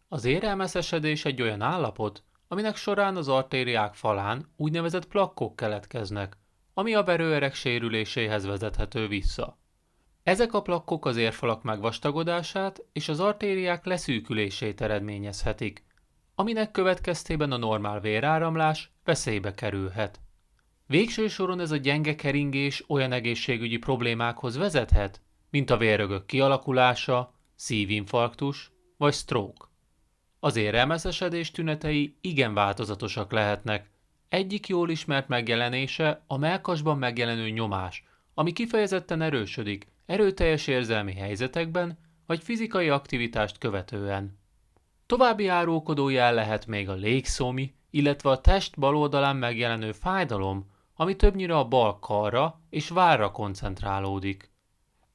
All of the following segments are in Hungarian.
Az érelmeszesedés egy olyan állapot, aminek során az artériák falán úgynevezett plakkok keletkeznek, ami a verőerek sérüléséhez vezethető vissza. Ezek a plakkok az érfalak megvastagodását és az artériák leszűkülését eredményezhetik, aminek következtében a normál véráramlás veszélybe kerülhet. Végső soron ez a gyenge keringés olyan egészségügyi problémákhoz vezethet, mint a vérrögök kialakulása, szívinfarktus vagy stroke. Az érelmeszesedés tünetei igen változatosak lehetnek. Egyik jól ismert megjelenése a mellkasban megjelenő nyomás, ami kifejezetten erősödik erőteljes érzelmi helyzetekben vagy fizikai aktivitást követően. További árulkodó jel lehet még a légszómi, illetve a test bal oldalán megjelenő fájdalom, ami többnyire a bal karra és várra koncentrálódik.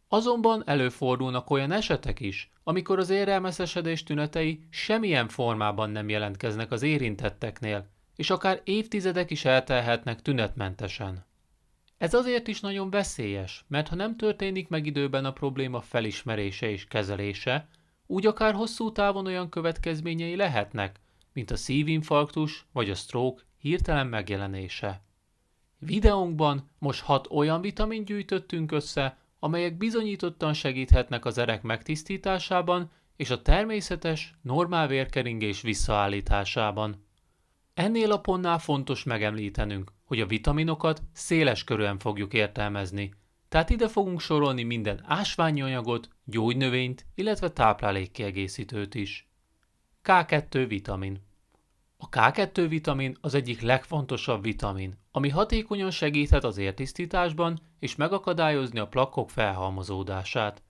Azonban előfordulnak olyan esetek is, amikor az érelmeszesedés tünetei semmilyen formában nem jelentkeznek az érintetteknél, és akár évtizedek is eltelhetnek tünetmentesen. Ez azért is nagyon veszélyes, mert ha nem történik meg időben a probléma felismerése és kezelése, úgy akár hosszú távon olyan következményei lehetnek, mint a szívinfarktus vagy a stroke hirtelen megjelenése. Videónkban most 6 olyan vitamint gyűjtöttünk össze, amelyek bizonyítottan segíthetnek az erek megtisztításában és a természetes, normál vérkeringés visszaállításában. Ennél a pontnál fontos megemlítenünk, hogy a vitaminokat széles körűen fogjuk értelmezni, tehát ide fogunk sorolni minden ásványi anyagot, gyógynövényt, illetve táplálékkiegészítőt is. K2 vitamin. A K2 vitamin az egyik legfontosabb vitamin, ami hatékonyan segíthet az értisztításban és megakadályozni a plakkok felhalmozódását.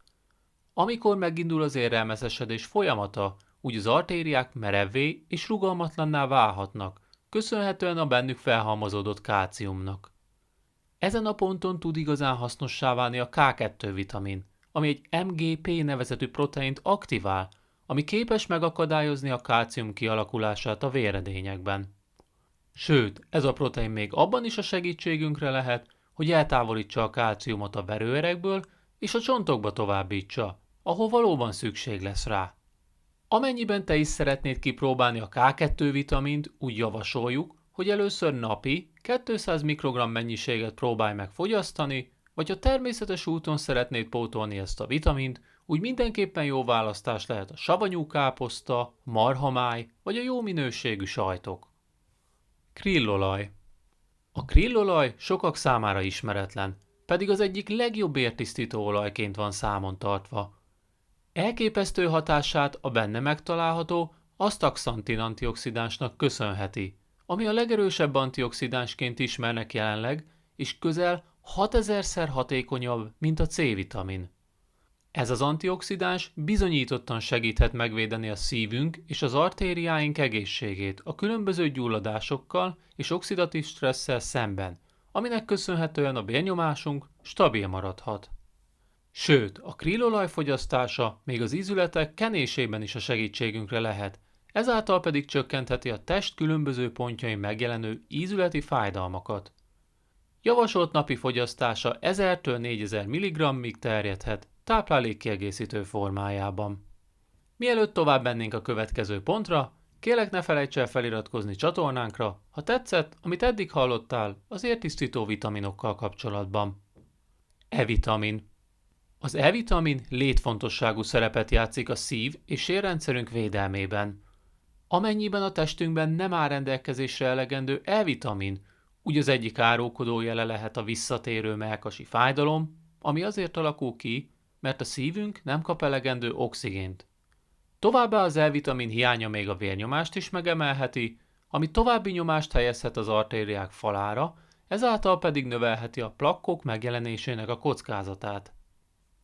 Amikor megindul az érrelmeszesedés folyamata, úgy az artériák merevvé és rugalmatlanná válhatnak, köszönhetően a bennük felhalmozódott kálciumnak. Ezen a ponton tud igazán hasznossá válni a K2 vitamin, ami egy MGP nevezetű proteint aktivál, ami képes megakadályozni a kálcium kialakulását a véredényekben. Sőt, ez a protein még abban is a segítségünkre lehet, hogy eltávolítsa a kálciumot a verőerekből és a csontokba továbbítsa, ahol valóban szükség lesz rá. Amennyiben te is szeretnéd kipróbálni a K2 vitamint, úgy javasoljuk, hogy először napi 200 mikrogramm mennyiséget próbálj meg fogyasztani, vagy ha természetes úton szeretnéd pótolni ezt a vitamint, úgy mindenképpen jó választás lehet a savanyú káposzta, marhamáj vagy a jó minőségű sajtok. Krillolaj. A krillolaj sokak számára ismeretlen, pedig az egyik legjobb értisztító olajként van számon tartva. Elképesztő hatását a benne megtalálható astaxantin antioxidánsnak köszönheti, ami a legerősebb antioxidánsként ismernek jelenleg, és közel 6000-szer hatékonyabb, mint a C-vitamin. Ez az antioxidáns bizonyítottan segíthet megvédeni a szívünk és az artériáink egészségét a különböző gyulladásokkal és oxidatív stresszel szemben, aminek köszönhetően a vérnyomásunk stabil maradhat. Sőt, a krillolaj fogyasztása még az ízületek kenésében is a segítségünkre lehet, ezáltal pedig csökkentheti a test különböző pontjain megjelenő ízületi fájdalmakat. Javasolt napi fogyasztása 1000-től 4000 mg-ig terjedhet, táplálékkiegészítő formájában. Mielőtt tovább mennénk a következő pontra, kérlek ne felejts el feliratkozni csatornánkra, ha tetszett, amit eddig hallottál az értisztító vitaminokkal kapcsolatban. E-vitamin. Az E-vitamin létfontosságú szerepet játszik a szív- és sérrendszerünk védelmében. Amennyiben a testünkben nem áll rendelkezésre elegendő E-vitamin, úgy az egyik árulkodó jele lehet a visszatérő mellkasi fájdalom, ami azért alakul ki, mert a szívünk nem kap elegendő oxigént. Továbbá az E-vitamin hiánya még a vérnyomást is megemelheti, ami további nyomást helyezhet az artériák falára, ezáltal pedig növelheti a plakkok megjelenésének a kockázatát.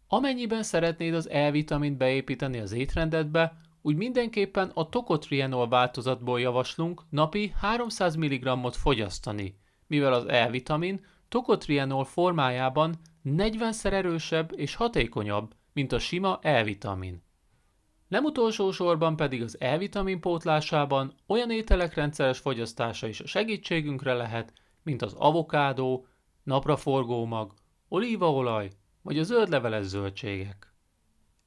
Amennyiben szeretnéd az E-vitamint beépíteni az étrendedbe, úgy mindenképpen a tokotrienol változatból javaslunk napi 300 mg-ot fogyasztani, mivel az E-vitamin tokotrienol formájában 40-szer erősebb és hatékonyabb, mint a sima E-vitamin. Nem utolsó sorban pedig az E-vitamin pótlásában olyan ételek rendszeres fogyasztása is a segítségünkre lehet, mint az avokádó, napraforgómag, olívaolaj vagy a zöldleveles zöldségek.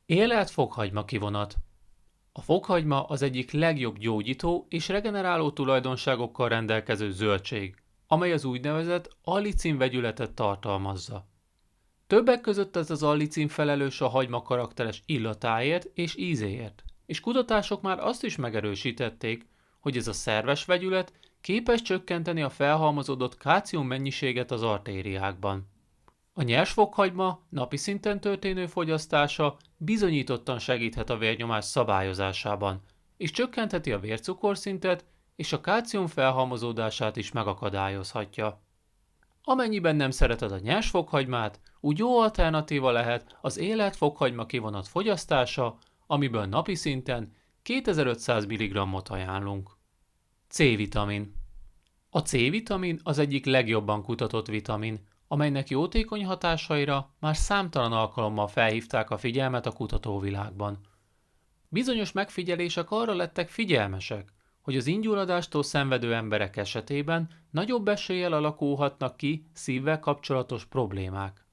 Élet fokhagyma kivonat. A fokhagyma az egyik legjobb gyógyító és regeneráló tulajdonságokkal rendelkező zöldség, amely az úgynevezett allicin vegyületet tartalmazza. Többek között ez az allicin felelős a hagyma karakteres illatáért és ízéért, és kutatások már azt is megerősítették, hogy ez a szerves vegyület képes csökkenteni a felhalmozódott kálcium mennyiséget az artériákban. A nyers fokhagyma napi szinten történő fogyasztása bizonyítottan segíthet a vérnyomás szabályozásában, és csökkentheti a vércukorszintet, és a kálcium felhalmozódását is megakadályozhatja. Amennyiben nem szereted a nyers fokhagymát, úgy jó alternatíva lehet az élet fokhagyma kivonat fogyasztása, amiből napi szinten 2500 mg-ot ajánlunk. C-vitamin. A C-vitamin az egyik legjobban kutatott vitamin, amelynek jótékony hatásaira már számtalan alkalommal felhívták a figyelmet a kutatóvilágban. Bizonyos megfigyelések arra lettek figyelmesek, hogy az ingyulladástól szenvedő emberek esetében nagyobb eséllyel alakulhatnak ki szívvel kapcsolatos problémák.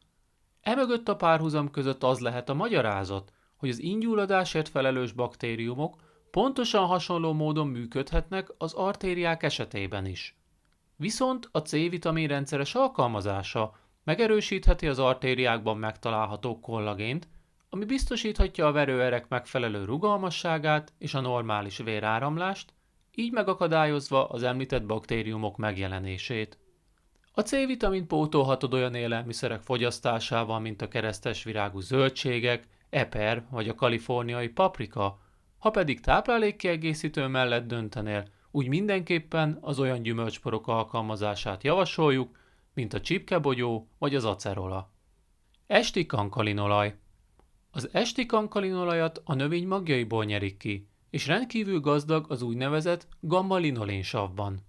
Emögött a párhuzam között az lehet a magyarázat, hogy az ingyulladásért felelős baktériumok pontosan hasonló módon működhetnek az artériák esetében is. Viszont a C-vitamin rendszeres alkalmazása megerősítheti az artériákban megtalálható kollagént, ami biztosíthatja a verőerek megfelelő rugalmasságát és a normális véráramlást, így megakadályozva az említett baktériumok megjelenését. A C-vitamint pótolhatod olyan élelmiszerek fogyasztásával, mint a keresztesvirágú zöldségek, eper vagy a kaliforniai paprika, ha pedig táplálékkiegészítő mellett döntenél, úgy mindenképpen az olyan gyümölcsporok alkalmazását javasoljuk, mint a csipkebogyó vagy az acerola. Esti kankalinolaj. Az esti kankalinolajat a növény magjaiból nyerik ki, és rendkívül gazdag az úgynevezett gamma-linolénsavban.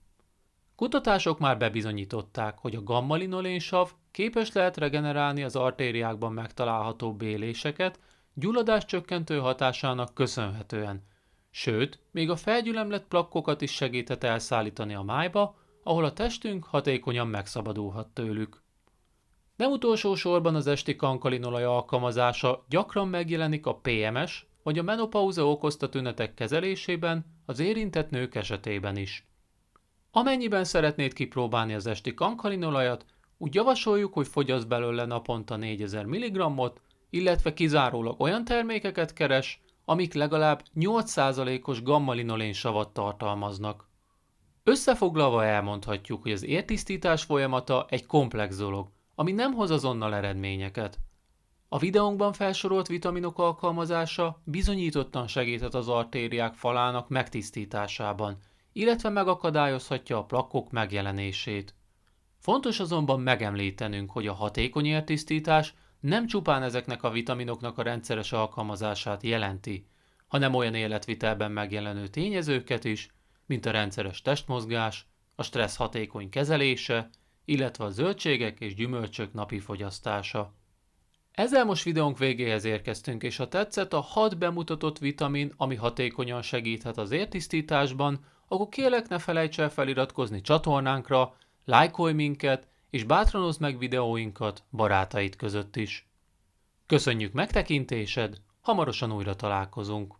Kutatások már bebizonyították, hogy a gamma-linolénsav képes lehet regenerálni az artériákban megtalálható béléseket gyulladáscsökkentő hatásának köszönhetően, sőt, még a felgyülemlett plakkokat is segíthet elszállítani a májba, ahol a testünk hatékonyan megszabadulhat tőlük. Nem utolsó sorban az esti kankalinolaj alkalmazása gyakran megjelenik a PMS vagy a menopauza okozta tünetek kezelésében az érintett nők esetében is. Amennyiben szeretnéd kipróbálni az esti kankalinolajat, úgy javasoljuk, hogy fogyassz belőle naponta 4000 mg-ot, illetve kizárólag olyan termékeket keres, amik legalább 8%-os gamma-linolénsavat tartalmaznak. Összefoglalva elmondhatjuk, hogy az értisztítás folyamata egy komplex dolog, ami nem hoz azonnal eredményeket. A videónkban felsorolt vitaminok alkalmazása bizonyítottan segíthet az artériák falának megtisztításában, illetve megakadályozhatja a plakkok megjelenését. Fontos azonban megemlítenünk, hogy a hatékony értisztítás nem csupán ezeknek a vitaminoknak a rendszeres alkalmazását jelenti, hanem olyan életvitelben megjelenő tényezőket is, mint a rendszeres testmozgás, a stressz hatékony kezelése, illetve a zöldségek és gyümölcsök napi fogyasztása. Ezzel most videónk végéhez érkeztünk, és ha tetszett a 6 bemutatott vitamin, ami hatékonyan segíthet az értisztításban, akkor kérlek ne felejts el feliratkozni csatornánkra, lájkolj minket, és bátran oszd meg videóinkat barátaid között is. Köszönjük megtekintésed, hamarosan újra találkozunk!